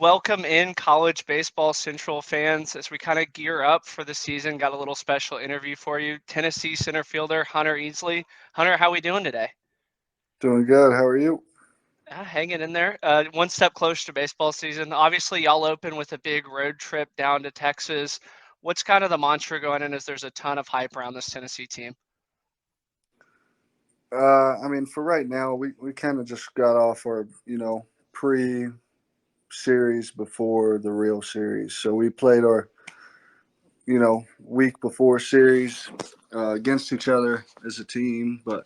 Welcome in College Baseball Central fans as we kind of gear up for the season. Got a little special interview for you. Tennessee center fielder Hunter Ensley. Hunter, how we doing today? Doing good. How are you? Hanging in there. One step closer to baseball season. Obviously, y'all open with a big road trip down to Texas. What's kind of the mantra going in? Is there's a ton of hype around this Tennessee team? For right now, we kind of just got off our, pre-series before the real series. So we played our, week before series against each other as a team. But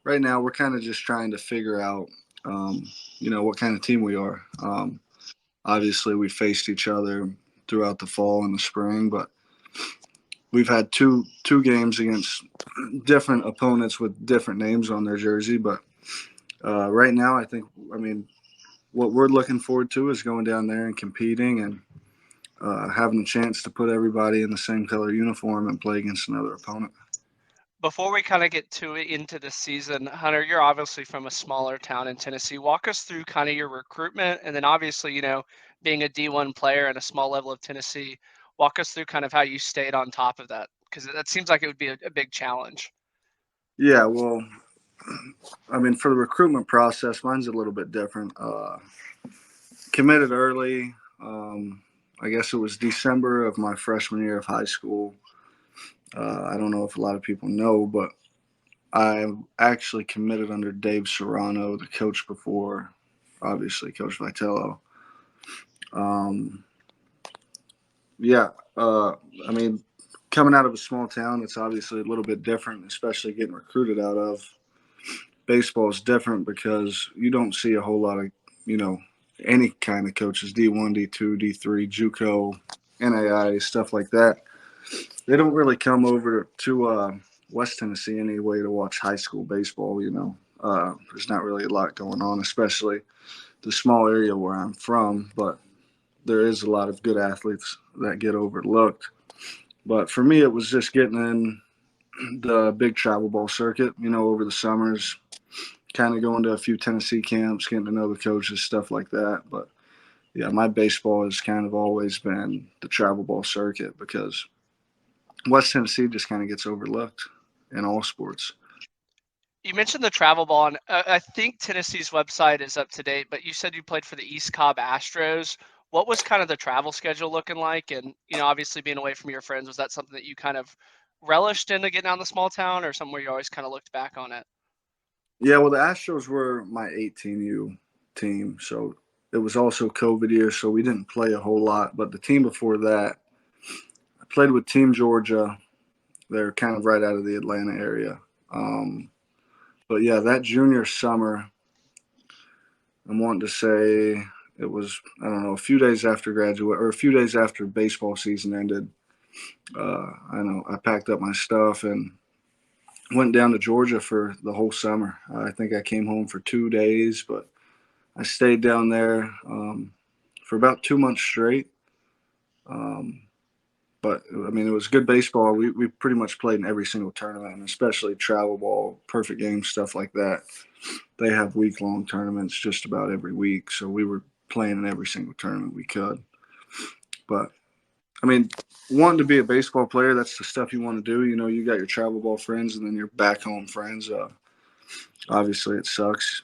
right now, we're kind of just trying to figure out, what kind of team we are. Obviously, we faced each other throughout the fall and the spring, but we've had two games against different opponents with different names on their jersey. But right now, what we're looking forward to is going down there and competing and having a chance to put everybody in the same color uniform and play against another opponent. Before we kind of get to it into the season, Hunter, you're obviously from a smaller town in Tennessee. Walk us through kind of your recruitment, and then obviously, being a D1 player at a small level of Tennessee, walk us through kind of how you stayed on top of that because that seems like it would be a big challenge. Yeah, well, for the recruitment process, mine's a little bit different. Committed early. I guess it was December of my freshman year of high school. I don't know if a lot of people know, but I actually committed under Dave Serrano, the coach before, obviously, Coach Vitello. Um, yeah, uh, I mean, coming out of a small town, it's obviously a little bit different, especially getting recruited out of. Baseball is different because you don't see a whole lot of, you know, any kind of coaches, D1, D2, D3, JUCO, NAI, stuff like that. They don't really come over to West Tennessee anyway to watch high school baseball, there's not really a lot going on, especially the small area where I'm from, but there is a lot of good athletes that get overlooked. But for me, it was just getting in the big travel ball circuit, over the summers, kind of going to a few Tennessee camps, getting to know the coaches, stuff like that. But yeah, my baseball has kind of always been the travel ball circuit because West Tennessee just kind of gets overlooked in all sports. You mentioned the travel ball, and I think Tennessee's website is up to date, but you said you played for the East Cobb Astros. What was kind of the travel schedule looking like? And, obviously being away from your friends, was that something that you kind of relished into getting out of the small town or something where you always kind of looked back on it? Yeah, well, the Astros were my 18U team, so it was also COVID year, so we didn't play a whole lot. But the team before that, I played with Team Georgia. They're kind of right out of the Atlanta area. Um, but yeah, that junior summer, I'm wanting to say it was, I don't know, a few days after graduate or a few days after baseball season ended. I know I packed up my stuff and went down to Georgia for the whole summer. I think I came home for 2 days, but I stayed down there for about 2 months straight. Um, but it was good baseball. We pretty much played in every single tournament, and especially travel ball, perfect game, stuff like that. They have week long tournaments just about every week, so we were playing in every single tournament we could. But I mean, wanting to be a baseball player, that's the stuff you want to do. You got your travel ball friends and then your back home friends. Obviously, it sucks.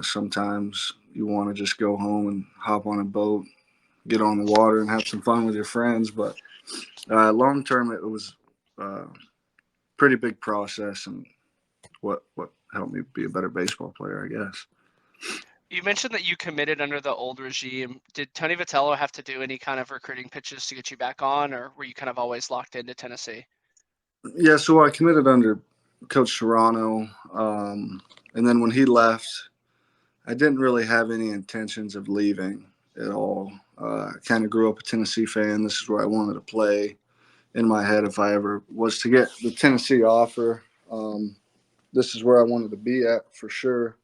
Sometimes you want to just go home and hop on a boat, get on the water, and have some fun with your friends. But long term, it was a pretty big process, and what helped me be a better baseball player, I guess. You mentioned that you committed under the old regime. Did Tony Vitello have to do any kind of recruiting pitches to get you back on, or were you kind of always locked into Tennessee? Yeah, so I committed under Coach Serrano, and then when he left, I didn't really have any intentions of leaving at all. I kind of grew up a Tennessee fan. This is where I wanted to play in my head if I ever was to get the Tennessee offer. This is where I wanted to be at for sure.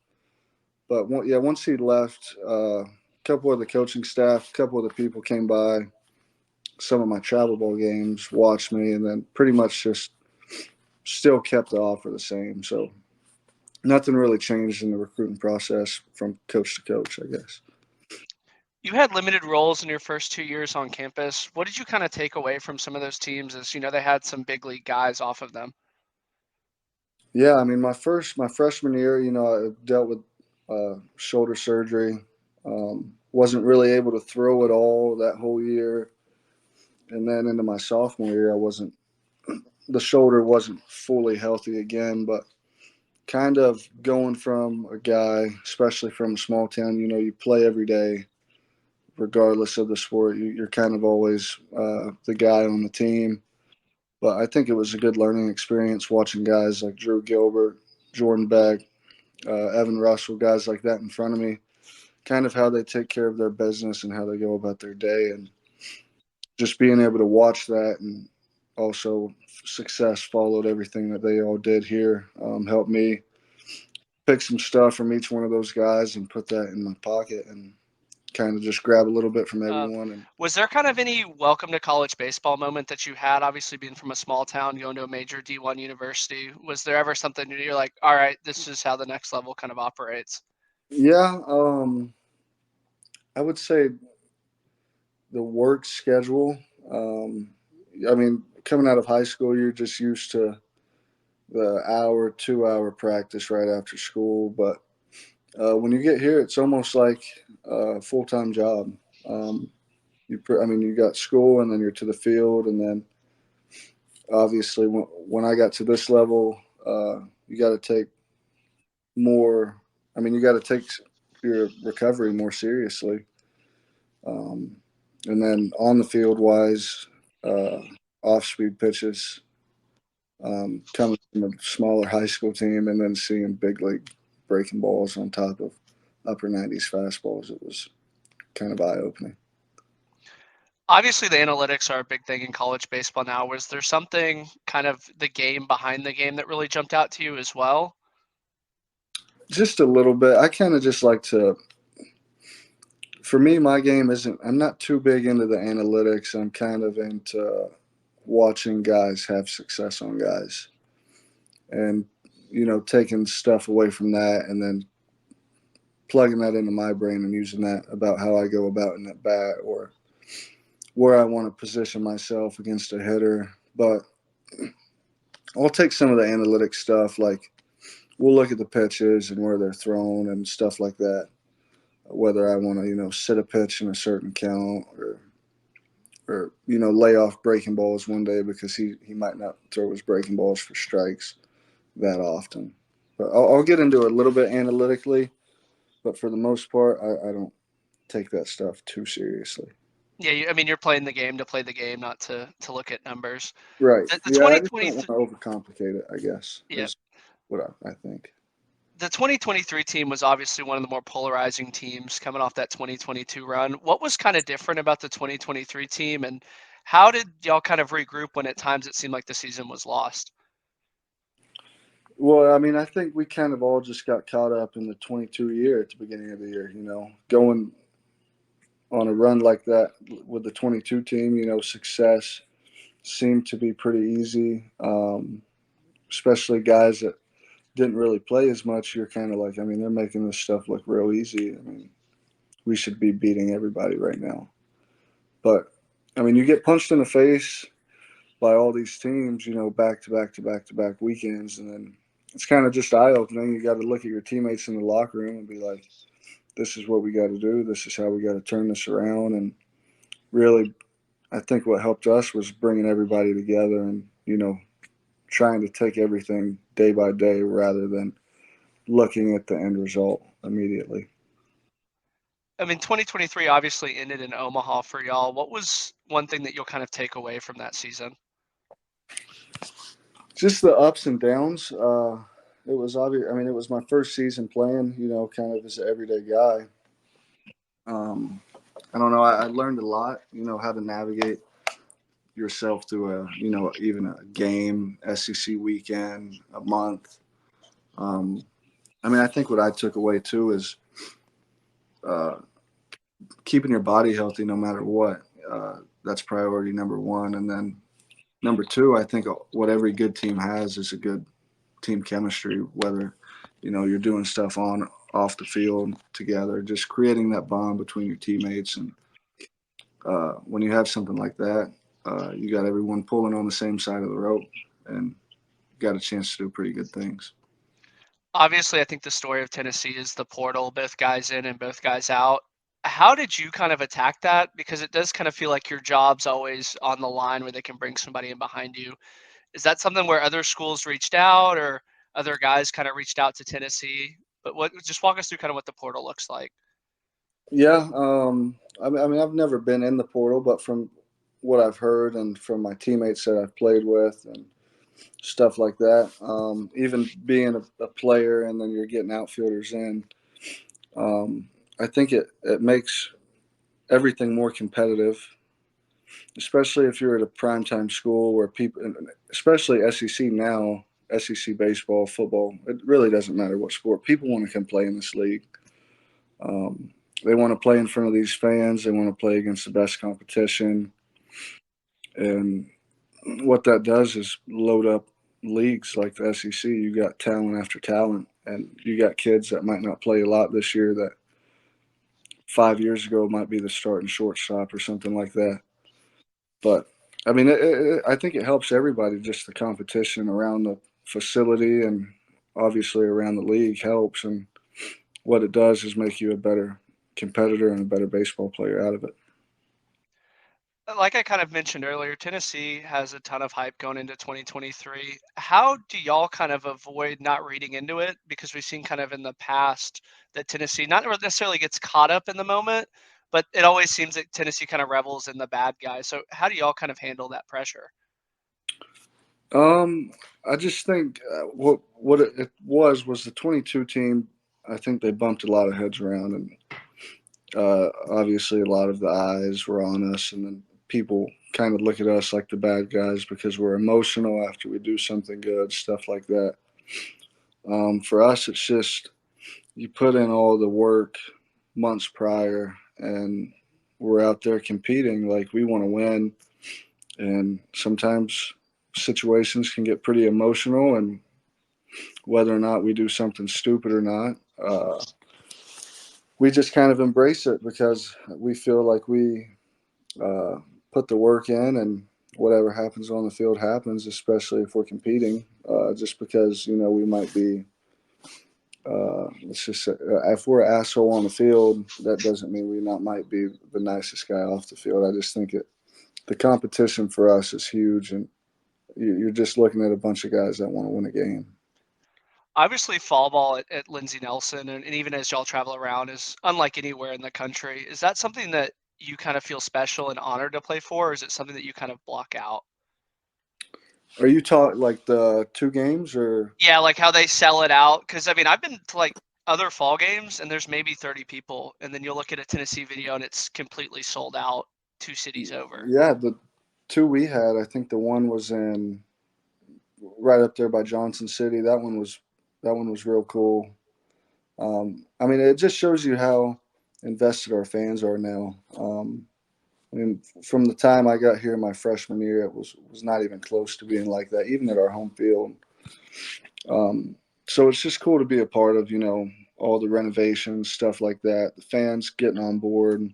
But yeah, once he left, a couple of the coaching staff, a couple of the people came by some of my travel ball games, watched me, and then pretty much just still kept the offer the same. So nothing really changed in the recruiting process from coach to coach, I guess. You had limited roles in your first 2 years on campus. What did you kind of take away from some of those teams as, they had some big league guys off of them? Yeah, I mean, my freshman year, I dealt with shoulder surgery. Wasn't really able to throw at all that whole year, and then into my sophomore year, I wasn't. The shoulder wasn't fully healthy again, but kind of going from a guy, especially from a small town, you play every day, regardless of the sport. You're kind of always the guy on the team. But I think it was a good learning experience watching guys like Drew Gilbert, Jordan Beck, Evan Russell, guys like that in front of me, kind of how they take care of their business and how they go about their day. And just being able to watch that, and also success followed everything that they all did here, helped me pick some stuff from each one of those guys and put that in my pocket and kind of just grab a little bit from Uh, everyone. And was there kind of any welcome to college baseball moment that you had? Obviously, being from a small town, going to a major D1 university, was there ever something you're like, all right, this is how the next level kind of operates? yeah, I would say the work schedule. Um, I mean, coming out of high school, you're just used to the hour, 2 hour practice right after school. But when you get here, it's almost like a full time job. Um, I mean, you got school, and then you're to the field, and then obviously when I got to this level, you got to take more. I mean, you got to take your recovery more seriously. Um, and then on the field wise, uh, off speed pitches, coming from a smaller high school team and then seeing big league breaking balls on top of upper 90s fastballs, it was kind of eye opening. Obviously, the analytics are a big thing in college baseball now. Was there something kind of the game behind the game that really jumped out to you as well? Just a little bit. I kind of just like to, for me, my game isn't, I'm not too big into the analytics. I'm kind of into watching guys have success on guys and, taking stuff away from that and then plugging that into my brain and using that about how I go about in that bat or where I want to position myself against a hitter. But I'll take some of the analytic stuff, like we'll look at the pitches and where they're thrown and stuff like that. Whether I want to, sit a pitch in a certain count or lay off breaking balls one day because he might not throw his breaking balls for strikes that often. But I'll get into it a little bit analytically, but for the most part, I don't take that stuff too seriously. Yeah, I mean, you're playing the game to play the game, not to look at numbers. Right. The Yeah, I just don't 2023, want to overcomplicate it, I guess, yeah, is what I think. the 2023 team was obviously one of the more polarizing teams coming off that 2022 run. What was kind of different about the 2023 team, and how did y'all kind of regroup when at times it seemed like the season was lost? Well, I mean, I think we kind of all just got caught up in the 22 year at the beginning of the year, going on a run like that with the 22 team, success seemed to be pretty easy, especially guys that didn't really play as much. You're kind of like, I mean, they're making this stuff look real easy. I mean, we should be beating everybody right now. But, I mean, you get punched in the face by all these teams, back to back to back to back weekends. And then it's kind of just eye opening. You got to look at your teammates in the locker room and be like, this is what we got to do. This is how we got to turn this around. And really, I think what helped us was bringing everybody together and, trying to take everything day by day rather than looking at the end result immediately. I mean, 2023 obviously ended in Omaha for y'all. What was one thing that you'll kind of take away from that season? Just the ups and downs. It was obvious. I mean, it was my first season playing, kind of as an everyday guy. Um, I don't know. I learned a lot, how to navigate yourself through even a game, SEC weekend, a month. Um, I mean, I think what I took away too is uh, keeping your body healthy no matter what. That's priority number one. And then number two, I think what every good team has is a good team chemistry, whether, you're doing stuff off the field together, just creating that bond between your teammates. And when you have something like that, you got everyone pulling on the same side of the rope, and got a chance to do pretty good things. Obviously, I think the story of Tennessee is the portal, both guys in and both guys out. How did you kind of attack that? Because it does kind of feel like your job's always on the line where they can bring somebody in behind you. Is that something where other schools reached out or other guys kind of reached out to Tennessee? But what just walk us through kind of what the portal looks like. Yeah, I mean, I've never been in the portal, but from what I've heard and from my teammates that I've played with and stuff like that, even being a player and then you're getting outfielders in, um, I think it makes everything more competitive, especially if you're at a primetime school where people, especially SEC now, SEC baseball, football, it really doesn't matter what sport, people want to come play in this league. Um, they want to play in front of these fans. They want to play against the best competition. And what that does is load up leagues like the SEC. You got talent after talent, and you got kids that might not play a lot this year that 5 years ago might be the starting shortstop or something like that. But I mean, I think it helps everybody. Just the competition around the facility and obviously around the league helps. And what it does is make you a better competitor and a better baseball player out of it. Like I kind of mentioned earlier, Tennessee has a ton of hype going into 2023. How do y'all kind of avoid not reading into it? Because we've seen kind of in the past that Tennessee not necessarily gets caught up in the moment, but it always seems that Tennessee kind of revels in the bad guys. So how do y'all kind of handle that pressure? Um, I just think what it was the 22 team. I think they bumped a lot of heads around, and obviously a lot of the eyes were on us, and then people kind of look at us like the bad guys because we're emotional after we do something good, stuff like that. For us, it's just you put in all the work months prior, and we're out there competing like we want to win, and sometimes situations can get pretty emotional, and whether or not we do something stupid or not, we just kind of embrace it because we feel like we uh, put the work in, and whatever happens on the field happens, especially if we're competing. Just because we might be, let's just say, if we're an asshole on the field, that doesn't mean we not might be the nicest guy off the field. I just think the competition for us is huge, and you're just looking at a bunch of guys that want to win a game. Obviously, fall ball at Lindsey Nelson, and even as y'all travel around, is unlike anywhere in the country. Is that something that you kind of feel special and honored to play for, or is it something that you kind of block out? Are you talking like the two games or? Yeah, like how they sell it out. Because I mean, I've been to like other fall games, and there's maybe 30 people, and then you'll look at a Tennessee video, and it's completely sold out 2 cities over. Yeah, the two we had, I think the one was in right up there by Johnson City. That one was real cool. I mean, it just shows you how invested our fans are now. I mean, from the time I got here my freshman year, it was not even close to being like that, even at our home field. So it's just cool to be a part of, all the renovations, stuff like that. The fans getting on board,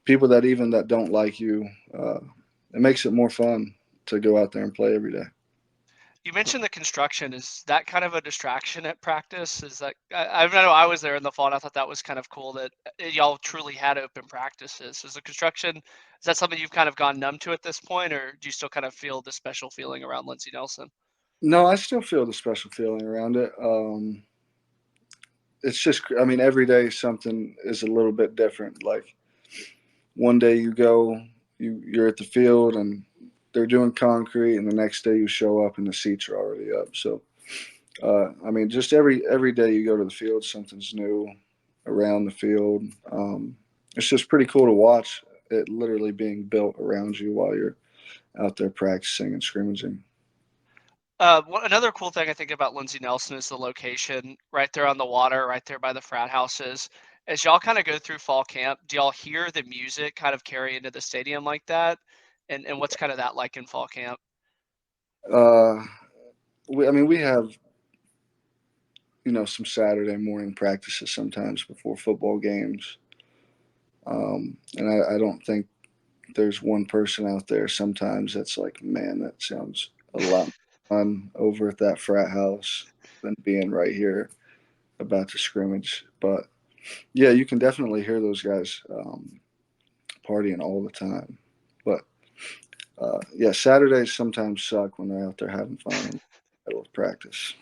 people that don't like you. It makes it more fun to go out there and play every day. You mentioned the construction. Is that kind of a distraction at practice? Is that I know I was there in the fall, and I thought that was kind of cool that y'all truly had open practices. Is the construction, is that something you've kind of gone numb to at this point, or do you still kind of feel the special feeling around Lindsey Nelson? No, I still feel the special feeling around it. It's just, I mean, every day something is a little bit different. Like one day you go, you're at the field and they're doing concrete, and the next day you show up and the seats are already up. So, I mean, just every day you go to the field, something's new around the field. It's just pretty cool to watch it literally being built around you while you're out there practicing and scrimmaging. Another cool thing I think about Lindsey Nelson is the location right there on the water, right there by the frat houses. As y'all kind of go through fall camp, do y'all hear the music kind of carry into the stadium like that? And what's kind of that like in fall camp? Uh, I mean, we have some Saturday morning practices sometimes before football games. And I don't think there's one person out there sometimes that's like, man, that sounds a lot fun over at that frat house than being right here about to scrimmage. But yeah, you can definitely hear those guys partying all the time. But yeah, Saturdays sometimes suck when they're out there having fun in the middle of practice.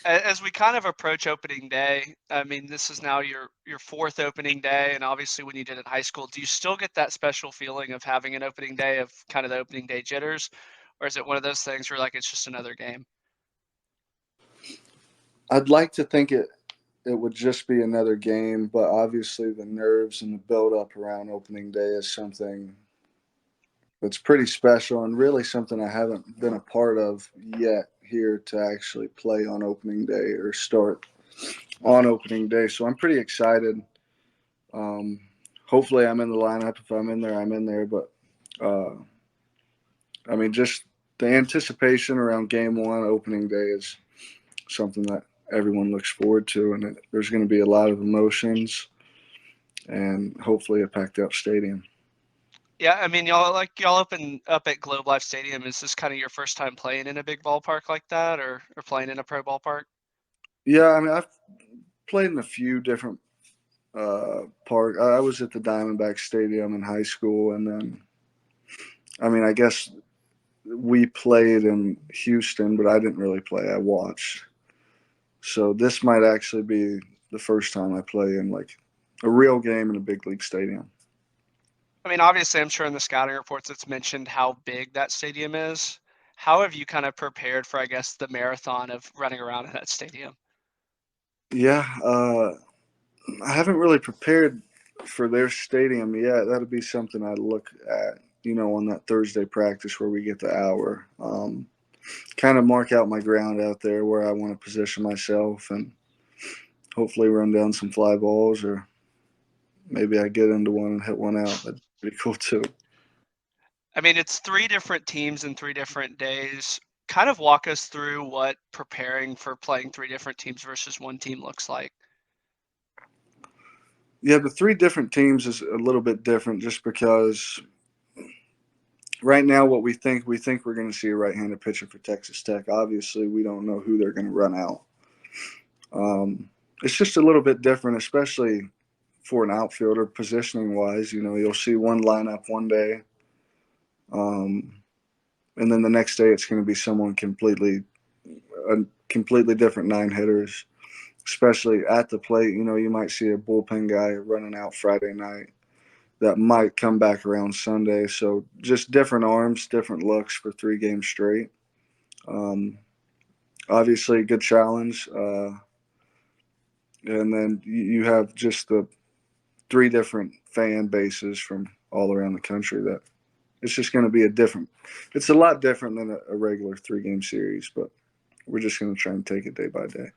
As we kind of approach opening day, I mean, this is now your fourth opening day, and obviously when you did it in high school, do you still get that special feeling of having an opening day, of kind of the opening day jitters, or is it one of those things where like it's just another game? I'd like to think it would just be another game, but obviously the nerves and the build up around opening day is something that's pretty special and really something I haven't been a part of yet here to actually play on opening day or start on opening day. So I'm pretty excited. Um, Hopefully I'm in the lineup. If I'm in there, I'm in there. But uh, I mean, just the anticipation around game one, opening day, is something that everyone looks forward to, and there's going to be a lot of emotions and hopefully a packed out stadium. Yeah, I mean, y'all open up at Globe Life Stadium. Is this kind of your first time playing in a big ballpark like that, or playing in a pro ballpark? Yeah, I mean, I've played in a few different park. I was at the Diamondback Stadium in high school, and then I mean, I guess we played in Houston, but I didn't really play. I watched. So this might actually be the first time I play in like a real game in a big league stadium. I mean, obviously, I'm sure in the scouting reports it's mentioned how big that stadium is. How have you kind of prepared for, I guess, the marathon of running around in that stadium? Yeah, I haven't really prepared for their stadium yet. That'll be something I look at, on that Thursday practice where we get the hour. Kind of mark out my ground out there where I want to position myself and hopefully run down some fly balls or maybe I get into one and hit one out. That'd be pretty cool too. I mean, it's three different teams in three different days. Kind of walk us through what preparing for playing three different teams versus one team looks like. Yeah, the three different teams is a little bit different just because right now what we think we're going to see a right-handed pitcher for Texas Tech. Obviously, we don't know who they're going to run out. It's just a little bit different, especially for an outfielder positioning wise. You'll see one lineup one day, um, and then the next day it's going to be someone a completely different nine hitters. Especially at the plate, you might see a bullpen guy running out Friday night that might come back around Sunday. So just different arms, different looks for 3 games straight. Um, Obviously, a good challenge. And then you have just the 3 different fan bases from all around the country that it's just going to be it's a lot different than a regular 3 game series, but we're just going to try and take it day by day.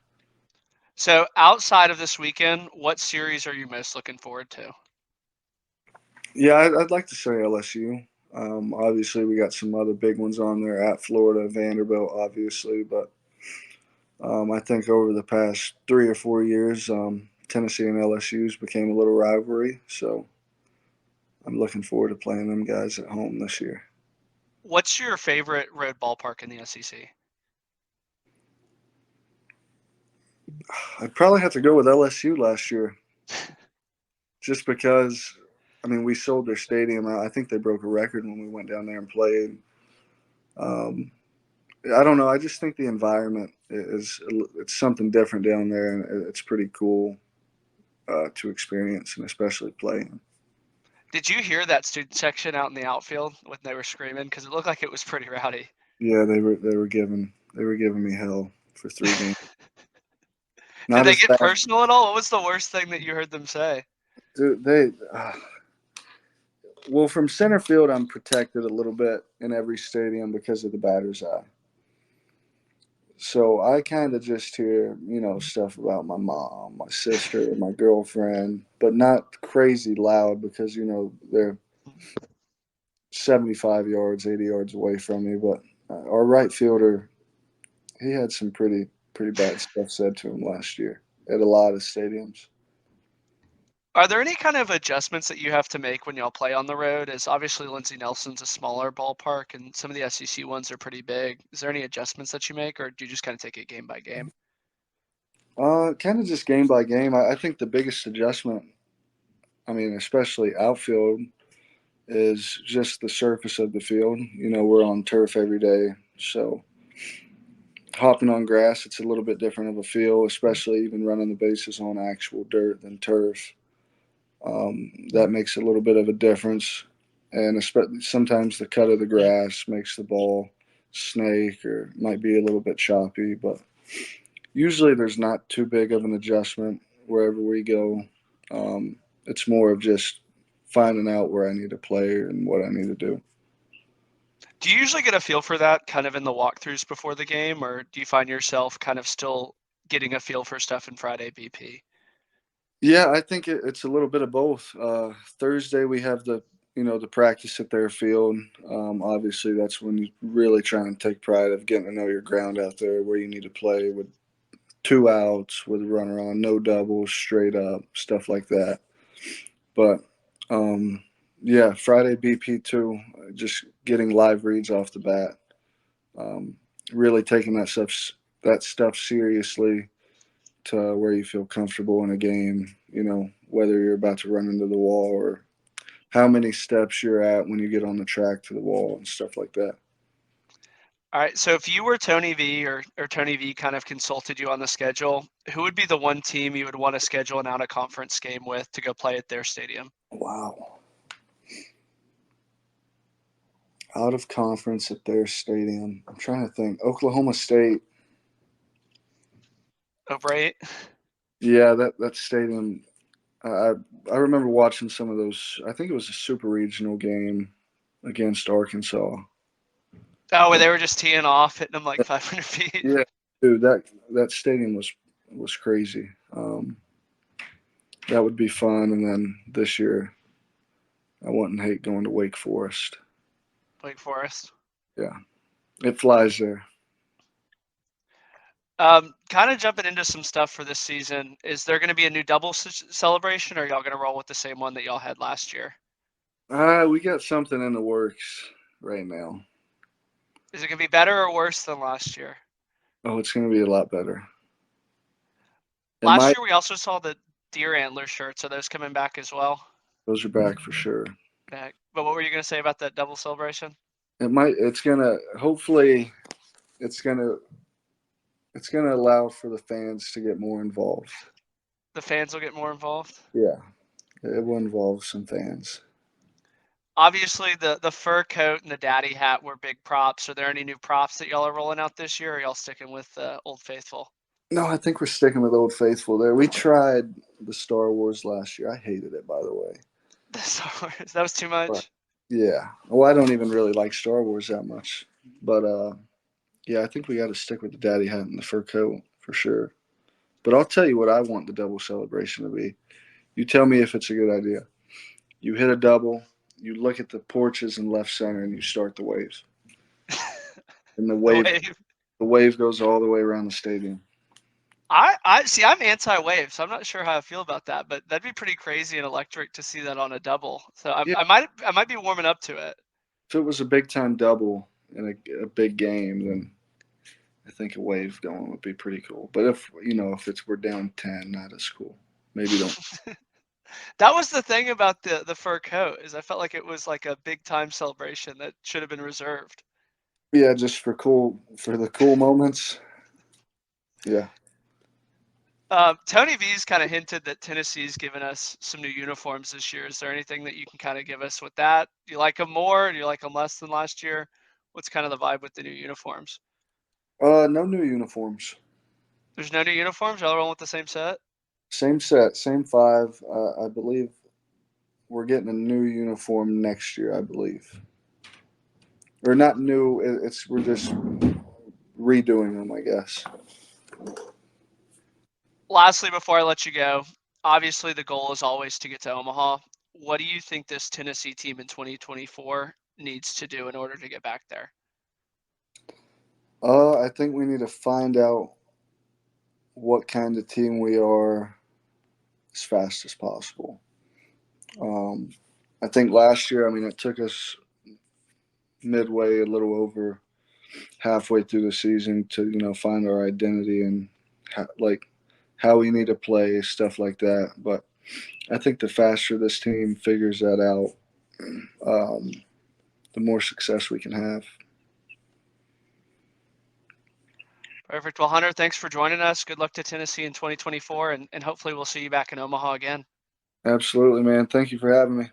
So, outside of this weekend, what series are you most looking forward to? Yeah, I'd like to say LSU. Obviously, we got some other big ones on there at Florida, Vanderbilt, obviously, but I think over the past 3 or 4 years, Tennessee and LSU's became a little rivalry. So I'm looking forward to playing them guys at home this year. What's your favorite road ballpark in the SEC? I'd probably have to go with LSU last year, just because. I mean, we sold their stadium. I think they broke a record when we went down there and played. Um, I don't know. I just think the environment is it's something different down there, and it's pretty cool to experience, and especially playing. Did you hear that student section out in the outfield when they were screaming? Because it looked like it was pretty rowdy. Yeah, they were giving me hell for 3 games. Did Not they as get bad, personal at all? What was the worst thing that you heard them say? dude. Well, from center field, I'm protected a little bit in every stadium because of the batter's eye. So I kind of just hear, stuff about my mom, my sister, my girlfriend, but not crazy loud because, they're 75 yards, 80 yards away from me. But our right fielder, he had some pretty pretty bad stuff said to him last year at a lot of stadiums. Are there any kind of adjustments that you have to make when y'all play on the road? As obviously Lindsey Nelson's a smaller ballpark, and some of the SEC ones are pretty big. Is there any adjustments that you make, or do you just kind of take it game by game? Kind of just game by game. I think the biggest adjustment, I mean, especially outfield, is just the surface of the field. You know, we're on turf every day, so hopping on grass, it's a little bit different of a feel, especially even running the bases on actual dirt than turf. That makes a little bit of a difference, and especially sometimes the cut of the grass makes the ball snake or might be a little bit choppy, but usually there's not too big of an adjustment wherever we go. It's more of just finding out where I need to play and what I need to do. Do you usually get a feel for that kind of in the walkthroughs before the game, or do you find yourself kind of still getting a feel for stuff in Friday BP? Yeah, I think it's a little bit of both. Thursday we have the practice at their field. Obviously, that's when you really try and take pride of getting to know your ground out there, where you need to play with 2 outs, with a runner on, no doubles, straight up, stuff like that. But yeah, Friday BP too, just getting live reads off the bat, um, really taking that stuff seriously to where you feel comfortable in a game. You know, whether you're about to run into the wall or how many steps you're at when you get on the track to the wall and stuff like that. All right, so if you were Tony V or Tony V kind of consulted you on the schedule, who would be the one team you would want to schedule an out of conference game with to go play at their stadium? Wow. Out of conference at their stadium. I'm trying to think. Oklahoma State. Over 8? Yeah, that stadium. I I remember watching some of those. I think it was a super regional game against Arkansas. Oh, where they were just teeing off, hitting them like 500 feet. Yeah, dude, that stadium was crazy. That would be fun. And then this year, I wouldn't hate going to Wake Forest. Wake Forest. Yeah, it flies there. Kind of jumping into some stuff for this season. Is there going to be a new double celebration, or are y'all going to roll with the same one that y'all had last year? We got something in the works right now. Is it going to be better or worse than last year? Oh, it's going to be a lot better. It Last might. year we also saw the deer antler shirts. Are those coming back as well? Those are back for sure. Back. But what were you going to say about that double celebration? It might. It's gonna. Hopefully, it's gonna. It's gonna allow for the fans to get more involved. The fans will get more involved. Yeah, it will involve some fans. Obviously, the fur coat and the daddy hat were big props. Are there any new props that y'all are rolling out this year, or are y'all sticking with Old Faithful? No, I think we're sticking with Old Faithful there. We tried the Star Wars last year. I hated it, by the way. The Star Wars. That was too But much. yeah, well, I don't even really like Star Wars that much. But yeah, I think we got to stick with the daddy hat and the fur coat for sure. But I'll tell you what I want the double celebration to be. You tell me if it's a good idea. You hit a double, you look at the porches in left center, and you start the waves. And the The wave, wave. the wave goes all the way around the stadium. I see. I'm anti-wave, so I'm not sure how I feel about that. But that'd be pretty crazy and electric to see that on a double. So Yeah, I might be warming up to it. if it was a big time double in a big game, then I think a wave going would be pretty cool. But if it's we're down 10, not as cool. Maybe don't. That was the thing about the fur coat is I felt like it was like a big time celebration that should have been reserved. Yeah, just for the cool moments. Yeah. Tony V's kind of hinted that Tennessee's given us some new uniforms this year. Is there anything that you can kind of give us with that? Do you like them more? Do you like them less than last year? What's kind of the vibe with the new uniforms? No new uniforms. There's no new uniforms. Y'all rolling with the same set. Same set, same five. I believe we're getting a new uniform next year. I believe, or not new. It's we're just redoing them, I guess. Lastly, before I let you go, obviously the goal is always to get to Omaha. What do you think this Tennessee team in 2024 needs to do in order to get back there? I think we need to find out. what kind of team we are as fast as possible. I think last year, I mean, it took us midway, a little over halfway through the season to find our identity and how we need to play, stuff like that. But I think the faster this team figures that out, um, the more success we can have. Perfect. Well, Hunter, thanks for joining us. Good luck to Tennessee in 2024, and hopefully we'll see you back in Omaha again. Absolutely, man. Thank you for having me.